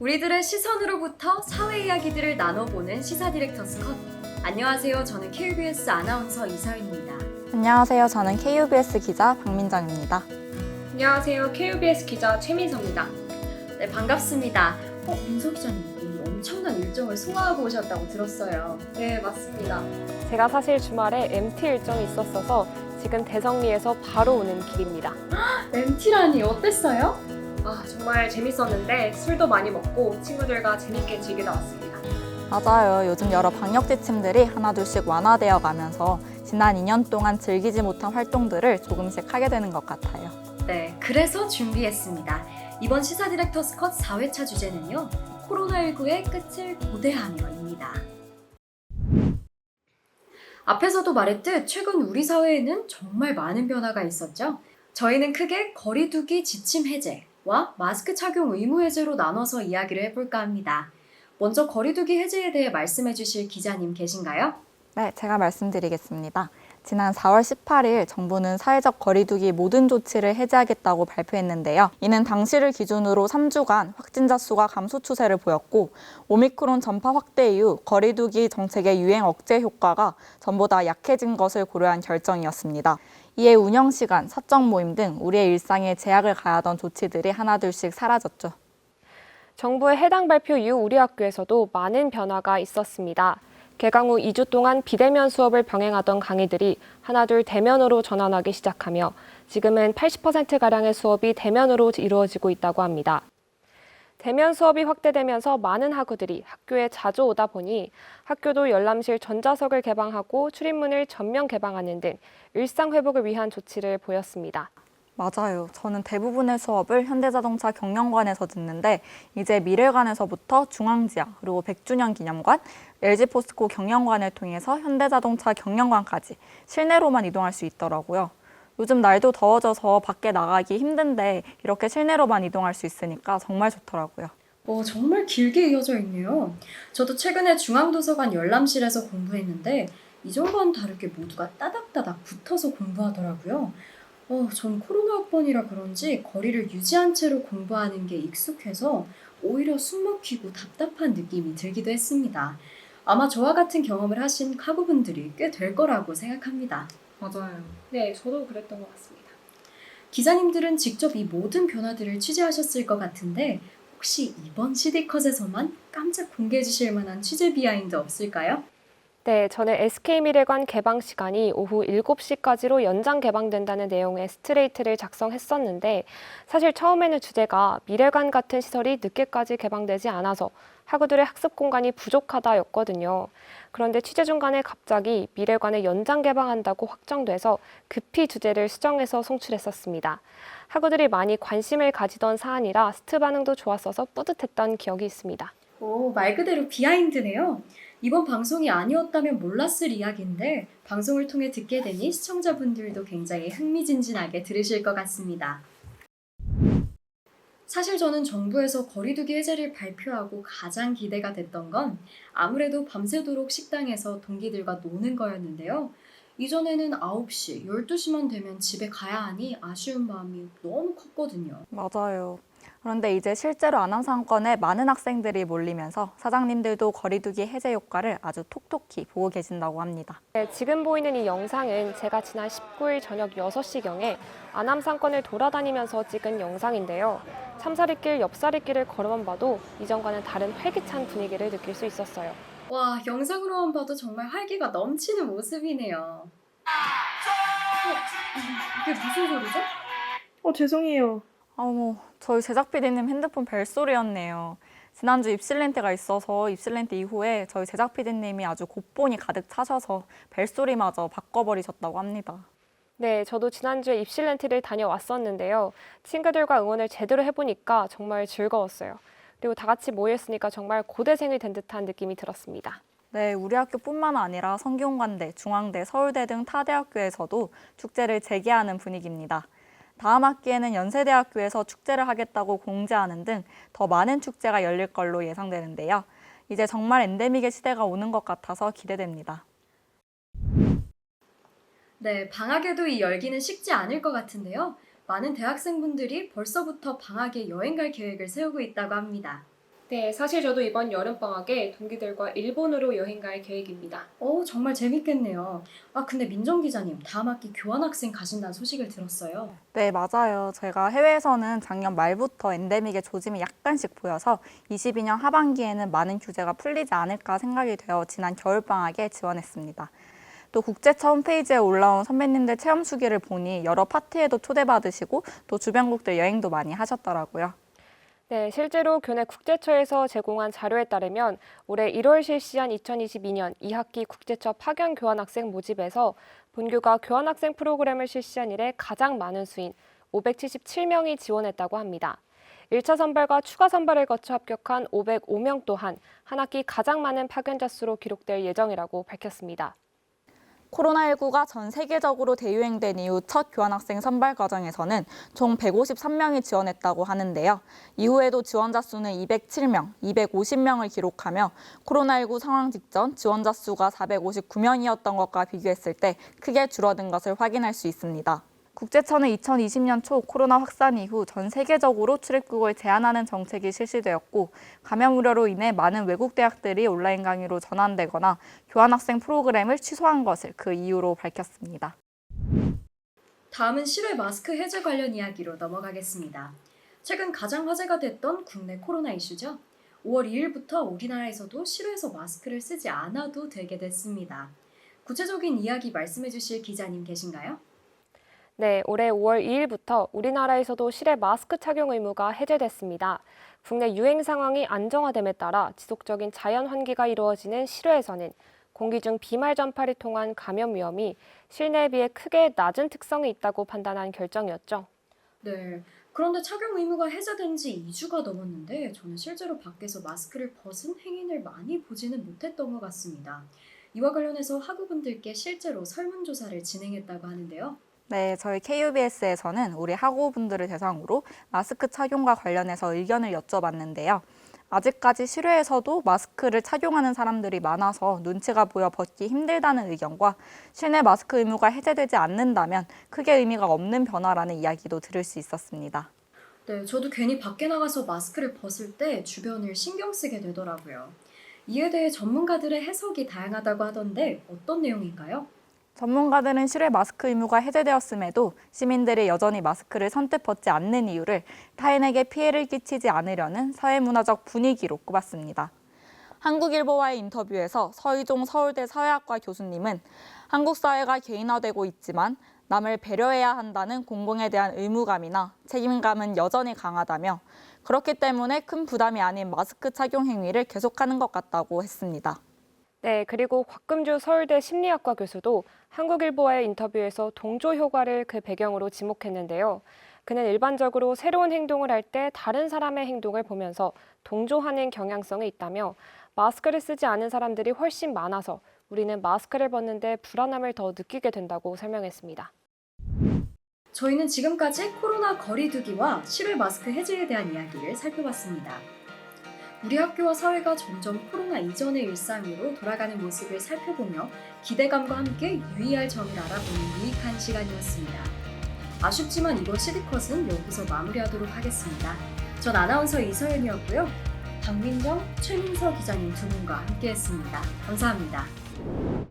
우리들의 시선으로부터 사회 이야기들을 나눠보는 시사 디렉터스 컷. 안녕하세요. 저는 KBS 아나운서 이서윤입니다. 안녕하세요. 저는 KBS 기자 박민정입니다. 안녕하세요. KBS 기자 최민서입니다. 네, 반갑습니다. 민서 기자님, 오늘 엄청난 일정을 소화하고 오셨다고 들었어요. 네, 맞습니다. 제가 사실 주말에 MT 일정이 있었어서 지금 대성리에서 바로 오는 길입니다. MT라니 어땠어요? 정말 재밌었는데 술도 많이 먹고 친구들과 재밌게 즐기다 왔습니다. 맞아요. 요즘 여러 방역 지침들이 하나둘씩 완화되어 가면서 지난 2년 동안 즐기지 못한 활동들을 조금씩 하게 되는 것 같아요. 네, 그래서 준비했습니다. 이번 시사 디렉터스 컷 4회차 주제는요. 코로나19의 끝을 고대하며입니다. 앞에서도 말했듯 최근 우리 사회에는 정말 많은 변화가 있었죠. 저희는 크게 거리두기 지침 해제와 마스크 착용 의무 해제로 나눠서 이야기를 해볼까 합니다. 먼저 거리두기 해제에 대해 말씀해 주실 기자님 계신가요? 네, 제가 말씀드리겠습니다. 지난 4월 18일 정부는 사회적 거리두기 모든 조치를 해제하겠다고 발표했는데요. 이는 당시를 기준으로 3주간 확진자 수가 감소 추세를 보였고 오미크론 전파 확대 이후 거리두기 정책의 유행 억제 효과가 전보다 약해진 것을 고려한 결정이었습니다. 이에 운영 시간, 사적 모임 등 우리의 일상에 제약을 가하던 조치들이 하나둘씩 사라졌죠. 정부의 해당 발표 이후 우리 학교에서도 많은 변화가 있었습니다. 개강 후 2주 동안 비대면 수업을 병행하던 강의들이 하나둘 대면으로 전환하기 시작하며 지금은 80%가량의 수업이 대면으로 이루어지고 있다고 합니다. 대면 수업이 확대되면서 많은 학우들이 학교에 자주 오다 보니 학교도 열람실 전자석을 개방하고 출입문을 전면 개방하는 등 일상 회복을 위한 조치를 보였습니다. 맞아요. 저는 대부분의 수업을 현대자동차 경영관에서 듣는데 이제 미래관에서부터 중앙지하 그리고 100주년 기념관, LG포스코 경영관을 통해서 현대자동차 경영관까지 실내로만 이동할 수 있더라고요. 요즘 날도 더워져서 밖에 나가기 힘든데 이렇게 실내로만 이동할 수 있으니까 정말 좋더라고요. 정말 길게 이어져 있네요. 저도 최근에 중앙도서관 열람실에서 공부했는데 이전과는 다르게 모두가 따닥따닥 붙어서 공부하더라고요. 전 코로나 학번이라 그런지 거리를 유지한 채로 공부하는 게 익숙해서 오히려 숨 막히고 답답한 느낌이 들기도 했습니다. 아마 저와 같은 경험을 하신 학우분들이 꽤 될 거라고 생각합니다. 맞아요. 네, 저도 그랬던 것 같습니다. 기자님들은 직접 이 모든 변화들을 취재하셨을 것 같은데 혹시 이번 시디컷에서만 깜짝 공개해 주실 만한 취재 비하인드 없을까요? 네, 저는 SK미래관 개방 시간이 오후 7시까지로 연장 개방된다는 내용의 스트레이트를 작성했었는데 사실 처음에는 주제가 미래관 같은 시설이 늦게까지 개방되지 않아서 학우들의 학습 공간이 부족하다였거든요. 그런데 취재 중간에 갑자기 미래관을 연장 개방한다고 확정돼서 급히 주제를 수정해서 송출했었습니다. 학우들이 많이 관심을 가지던 사안이라 스트 반응도 좋았어서 뿌듯했던 기억이 있습니다. 말 그대로 비하인드네요. 이번 방송이 아니었다면 몰랐을 이야기인데 방송을 통해 듣게 되니 시청자분들도 굉장히 흥미진진하게 들으실 것 같습니다. 사실 저는 정부에서 거리두기 해제를 발표하고 가장 기대가 됐던 건 아무래도 밤새도록 식당에서 동기들과 노는 거였는데요. 이전에는 9시, 12시만 되면 집에 가야 하니 아쉬운 마음이 너무 컸거든요. 맞아요. 그런데 이제 실제로 아남상권에 많은 학생들이 몰리면서 사장님들도 거리두기 해제 효과를 아주 톡톡히 보고 계신다고 합니다. 네, 지금 보이는 이 영상은 제가 지난 19일 저녁 6시경에 아남상권을 돌아다니면서 찍은 영상인데요. 참사리길, 옆사리길을 걸어만 봐도 이전과는 다른 활기찬 분위기를 느낄 수 있었어요. 와, 영상으로만 봐도 정말 활기가 넘치는 모습이네요. 이게 무슨 소리죠? 죄송해요. 어머, 저희 제작 PD님 핸드폰 벨소리였네요. 지난주 입실렌트가 있어서 입실렌트 이후에 저희 제작 PD님이 아주 곱본이 가득 차셔서 벨소리마저 바꿔버리셨다고 합니다. 네, 저도 지난주에 입실렌트를 다녀왔었는데요. 친구들과 응원을 제대로 해보니까 정말 즐거웠어요. 그리고 다 같이 모였으니까 정말 고대생이 된 듯한 느낌이 들었습니다. 네, 우리 학교뿐만 아니라 성균관대, 중앙대, 서울대 등 타 대학교에서도 축제를 재개하는 분위기입니다. 다음 학기에는 연세대학교에서 축제를 하겠다고 공지하는 등 더 많은 축제가 열릴 걸로 예상되는데요. 이제 정말 엔데믹의 시대가 오는 것 같아서 기대됩니다. 네, 방학에도 이 열기는 식지 않을 것 같은데요. 많은 대학생분들이 벌써부터 방학에 여행 갈 계획을 세우고 있다고 합니다. 네, 사실 저도 이번 여름방학에 동기들과 일본으로 여행 갈 계획입니다. 정말 재밌겠네요. 근데 민정 기자님, 다음 학기 교환학생 가신다는 소식을 들었어요. 네, 맞아요. 제가 해외에서는 작년 말부터 엔데믹의 조짐이 약간씩 보여서 22년 하반기에는 많은 규제가 풀리지 않을까 생각이 되어 지난 겨울방학에 지원했습니다. 또 국제처 홈페이지에 올라온 선배님들 체험 수기를 보니 여러 파티에도 초대받으시고 또 주변국들 여행도 많이 하셨더라고요. 네, 실제로 교내 국제처에서 제공한 자료에 따르면 올해 1월 실시한 2022년 2학기 국제처 파견 교환학생 모집에서 본교가 교환학생 프로그램을 실시한 이래 가장 많은 수인 577명이 지원했다고 합니다. 1차 선발과 추가 선발을 거쳐 합격한 505명 또한 한 학기 가장 많은 파견자 수로 기록될 예정이라고 밝혔습니다. 코로나19가 전 세계적으로 대유행된 이후 첫 교환학생 선발 과정에서는 총 153명이 지원했다고 하는데요. 이후에도 지원자 수는 207명, 250명을 기록하며 코로나19 상황 직전 지원자 수가 459명이었던 것과 비교했을 때 크게 줄어든 것을 확인할 수 있습니다. 국제처는 2020년 초 코로나 확산 이후 전 세계적으로 출입국을 제한하는 정책이 실시되었고 감염 우려로 인해 많은 외국 대학들이 온라인 강의로 전환되거나 교환학생 프로그램을 취소한 것을 그 이유로 밝혔습니다. 다음은 실외 마스크 해제 관련 이야기로 넘어가겠습니다. 최근 가장 화제가 됐던 국내 코로나 이슈죠. 5월 2일부터 우리나라에서도 실외에서 마스크를 쓰지 않아도 되게 됐습니다. 구체적인 이야기 말씀해 주실 기자님 계신가요? 네, 올해 5월 2일부터 우리나라에서도 실외 마스크 착용 의무가 해제됐습니다. 국내 유행 상황이 안정화됨에 따라 지속적인 자연 환기가 이루어지는 실외에서는 공기 중 비말 전파를 통한 감염 위험이 실내에 비해 크게 낮은 특성이 있다고 판단한 결정이었죠. 네. 그런데 착용 의무가 해제된 지 2주가 넘었는데 저는 실제로 밖에서 마스크를 벗은 행인을 많이 보지는 못했던 것 같습니다. 이와 관련해서 학우분들께 실제로 설문조사를 진행했다고 하는데요. 네, 저희 KUBS에서는 우리 학우분들을 대상으로 마스크 착용과 관련해서 의견을 여쭤봤는데요. 아직까지 실외에서도 마스크를 착용하는 사람들이 많아서 눈치가 보여 벗기 힘들다는 의견과 실내 마스크 의무가 해제되지 않는다면 크게 의미가 없는 변화라는 이야기도 들을 수 있었습니다. 네, 저도 괜히 밖에 나가서 마스크를 벗을 때 주변을 신경 쓰게 되더라고요. 이에 대해 전문가들의 해석이 다양하다고 하던데 어떤 내용인가요? 전문가들은 실외 마스크 의무가 해제되었음에도 시민들이 여전히 마스크를 선뜻 벗지 않는 이유를 타인에게 피해를 끼치지 않으려는 사회문화적 분위기로 꼽았습니다. 한국일보와의 인터뷰에서 서희종 서울대 사회학과 교수님은 한국 사회가 개인화되고 있지만 남을 배려해야 한다는 공공에 대한 의무감이나 책임감은 여전히 강하다며 그렇기 때문에 큰 부담이 아닌 마스크 착용 행위를 계속하는 것 같다고 했습니다. 네, 그리고 곽금주 서울대 심리학과 교수도 한국일보와의 인터뷰에서 동조 효과를 그 배경으로 지목했는데요. 그는 일반적으로 새로운 행동을 할 때 다른 사람의 행동을 보면서 동조하는 경향성이 있다며 마스크를 쓰지 않은 사람들이 훨씬 많아서 우리는 마스크를 벗는데 불안함을 더 느끼게 된다고 설명했습니다. 저희는 지금까지 코로나 거리두기와 실외 마스크 해제에 대한 이야기를 살펴봤습니다. 우리 학교와 사회가 점점 코로나 이전의 일상으로 돌아가는 모습을 살펴보며 기대감과 함께 유의할 점을 알아보는 유익한 시간이었습니다. 아쉽지만 이번 시드컷은 여기서 마무리하도록 하겠습니다. 전 아나운서 이서연이었고요. 박민정, 최민서 기자님 두 분과 함께했습니다. 감사합니다.